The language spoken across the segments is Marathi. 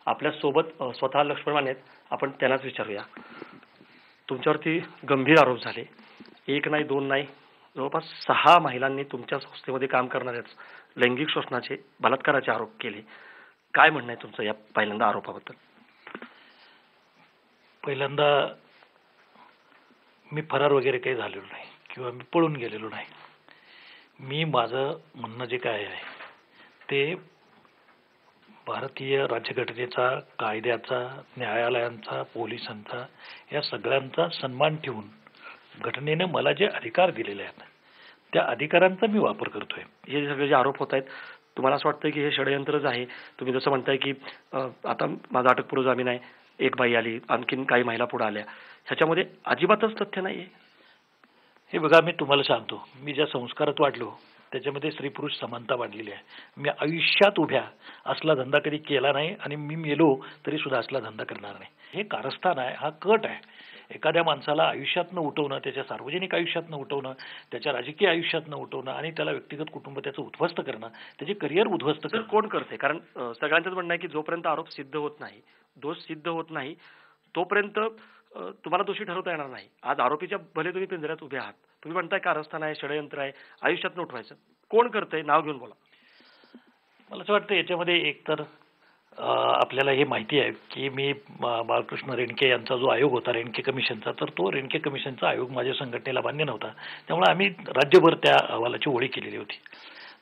आपल्या सोबत स्वतः लक्ष्मण माने आहेत, आपण त्यांनाच विचारूया. तुमच्यावरती गंभीर आरोप झाले. एक नाही, दोन नाही, जवळपास 6 महिलांनी तुमच्या संस्थेमध्ये काम करणाऱ्याच लैंगिक शोषणाचे, बलात्काराचे आरोप केले. काय म्हणणं आहे तुमचं या पहिल्यांदा आरोपाबद्दल? पहिल्यांदा मी फरार वगैरे काही झालेलो नाही किंवा मी पळून गेलेलो नाही. मी माझं म्हणणं जे काय आहे ते भारतीय राज्यघटनेचा, कायद्याचा, न्यायालयांचा, पोलिसांचा या सगळ्यांचा सन्मान ठेवून घटनेने मला जे अधिकार दिलेले आहेत त्या अधिकारांचा मी वापर करतोय. हे सगळे जे आरोप होत आहेत, तुम्हाला असं वाटतं की हे षडयंत्रच आहे? तुम्ही जसं म्हणताय की आता माझा अटकपूर्व जामीन आहे, एक बाई आली, आणखीन काही महिला पुढे आल्या, ह्याच्यामध्ये अजिबातच तथ्य नाहीये. हे बघा, मी तुम्हाला सांगतो, मी ज्या संस्कारात वाढलो त्याच्यामध्ये स्त्री पुरुष समानता वाढलेली आहे. मी आयुष्यात उभ्या असला धंदा कधी केला नाही आणि मी मेलो तरी सुद्धा असला धंदा करणार नाही. हे कारस्थान आहे, हा कट आहे. एखाद्या माणसाला आयुष्यातनं उठवणं, त्याच्या सार्वजनिक आयुष्यातनं उठवणं, त्याच्या राजकीय आयुष्यातनं उठवणं आणि त्याला व्यक्तिगत कुटुंब त्याचं उद्ध्वस्त करणं, त्याचे करिअर उद्ध्वस्त करणं कोण करते? कारण सगळ्यांचंच म्हणणं आहे की जोपर्यंत आरोप सिद्ध होत नाही, दोष सिद्ध होत नाही, तोपर्यंत तुम्हाला दोषी ठरवता येणार नाही. आज आरोपीच्या भले तुम्ही पिंजऱ्यात उभे आहात, तुम्ही म्हणताय कारस्थान आहे, षडयंत्र आहे, आयुष्यात उठवायचं. कोण करतंय? नाव घेऊन बोला. मला असं वाटतं याच्यामध्ये एक तर आपल्याला हे माहिती आहे की मी बाळकृष्ण रेणके यांचा जो आयोग होता रेणके कमिशनचा, तर तो रेणके कमिशनचा आयोग माझ्या संघटनेला मान्य नव्हता. त्यामुळे आम्ही राज्यभर त्या अहवालाची ओळी केलेली होती.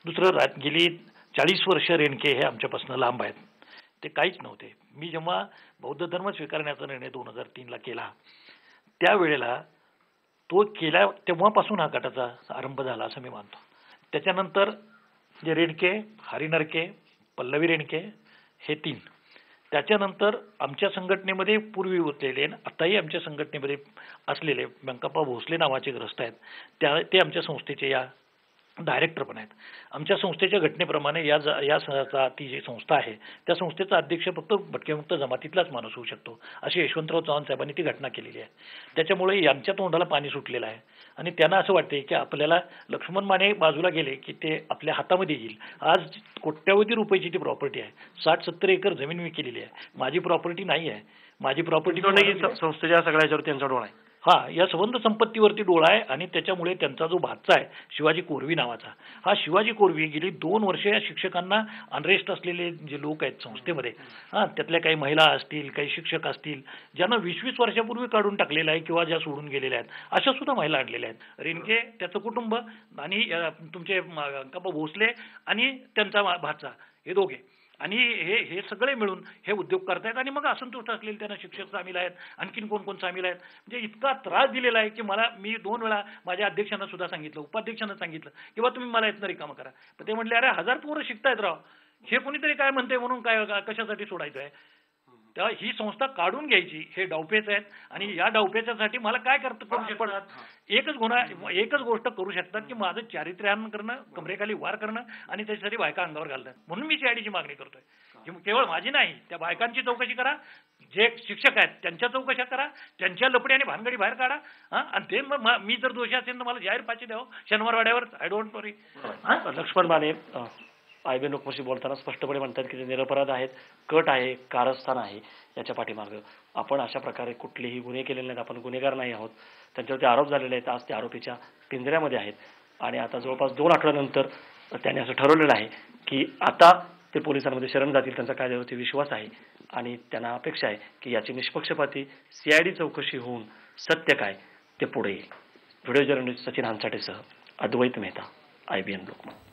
दुसरं, गेली 40 वर्ष रेणके हे आमच्यापासून लांब आहेत, ते काहीच नव्हते. मी जेव्हा बौद्ध धर्म स्वीकारण्याचा निर्णय 2003ला केला त्यावेळेला तो केल्या तेव्हापासून हा गटाचा आरंभ झाला असं मी मानतो. त्याच्यानंतर जे रेणके, हरिनरके, पल्लवी रेणके हे 3, त्याच्यानंतर आमच्या संघटनेमध्ये पूर्वी होतलेले आताही आमच्या संघटनेमध्ये असलेले व्यंकप्पा भोसले नावाचे ग्रस्त आहेत, ते आमच्या संस्थेचे या डायरेक्टर पण आहेत. आमच्या संस्थेच्या घटनेप्रमाणे या ती जी संस्था आहे त्या संस्थेचा अध्यक्ष फक्त भटकेमुक्त जमातीतलाच माणूस होऊ शकतो, अशी यशवंतराव चव्हाण साहेबांनी ती घटना केलेली आहे. त्याच्यामुळे यांच्या तोंडाला पाणी सुटलेलं आहे आणि त्यांना असं वाटते की आपल्याला लक्ष्मण माने बाजूला गेले की ते आपल्या हातामध्ये येईल. आज कोट्यावधी रुपयाची ती प्रॉपर्टी आहे, 60-70 एकर जमीन मी केलेली आहे. माझी प्रॉपर्टी नाही आहे. माझी प्रॉपर्टी संस्थेच्या सगळ्याच्यावर त्यांचा डोळा आहे. या संबंध संपत्तीवरती डोळा आहे आणि त्याच्यामुळे त्यांचा जो भाचा आहे शिवाजी कोरवी नावाचा, हा शिवाजी कोरवी गेली 2 वर्ष या शिक्षकांना अनरेस्ट असलेले जे लोक आहेत संस्थेमध्ये, त्यातल्या काही महिला असतील, काही शिक्षक असतील, ज्यांना 20-20 वर्षापूर्वी काढून टाकलेलं आहे किंवा ज्या सोडून गेलेल्या आहेत, अशा सुद्धा महिला आणलेल्या आहेत. रेणके, त्याचं कुटुंब आणि तुमचे व्यंकप्पा भोसले आणि त्यांचा भाचा, हे दोघे आणि हे सगळे मिळून हे उद्योग करतायत. आणि मग असंतुष्ट असलेले त्यांना शिक्षक सामील आहेत, आणखीन कोण सामील आहेत. म्हणजे इतका त्रास दिलेला आहे की मी 2 वेळा माझ्या अध्यक्षांना सुद्धा सांगितलं, उपाध्यक्षांना सांगितलं किंवा तुम्ही मला इथनं रिकामं करा. पण ते म्हटले, अरे 1000 पोरं शिकतायत राव, हे कोणीतरी काय म्हणते म्हणून काय कशासाठी सोडायचं आहे? तेव्हा ही संस्था काढून घ्यायची, हे डावपेच आहेत. आणि या डावपेच्यासाठी मला काय करू शकतात? एकच गोष्ट करू शकतात की माझं चारित्र्यहनन करणं, कमरेखाली वार करणं आणि त्याच्यासाठी बायका अंगावर घालणं. म्हणून मी सीआयडीची मागणी करतोय. केवळ माझी नाही, त्या बायकांची चौकशी करा, जे शिक्षक आहेत त्यांच्या चौकशा करा, त्यांच्या लपडी आणि भानगडी बाहेर काढा. आणि ते मी जर दोषी असेल तर मला जाहीर फाशी द्यावं शनिवारवाड्यावर. I don't worry. Laxman Mane IBN लोकमतशी बोलताना स्पष्टपणे म्हणतात की ते निरपराध आहेत, कट आहे, कारस्थान आहे याच्या पाठीमागं. आपण अशा प्रकारे कुठलेही गुन्हे केलेले नाहीत, आपण गुन्हेगार नाही आहोत. त्यांच्यावरती आरोप झालेले आहेत, आज ते आरोपीच्या पिंजऱ्यामध्ये आहेत आणि आता जवळपास 2 आठवड्यानंतर त्यांनी असं ठरवलेलं आहे की आता ते पोलिसांमध्ये शरण जातील. त्यांचा कायद्यावरती विश्वास आहे आणि त्यांना अपेक्षा आहे की याची निष्पक्षपाती सीआयडी चौकशी होऊन सत्य काय ते पुढे येईल. व्हिडिओ जर्नलिस्ट सचिन हानसाटेसह अद्वैत मेहता, आयबीएन लोकमत.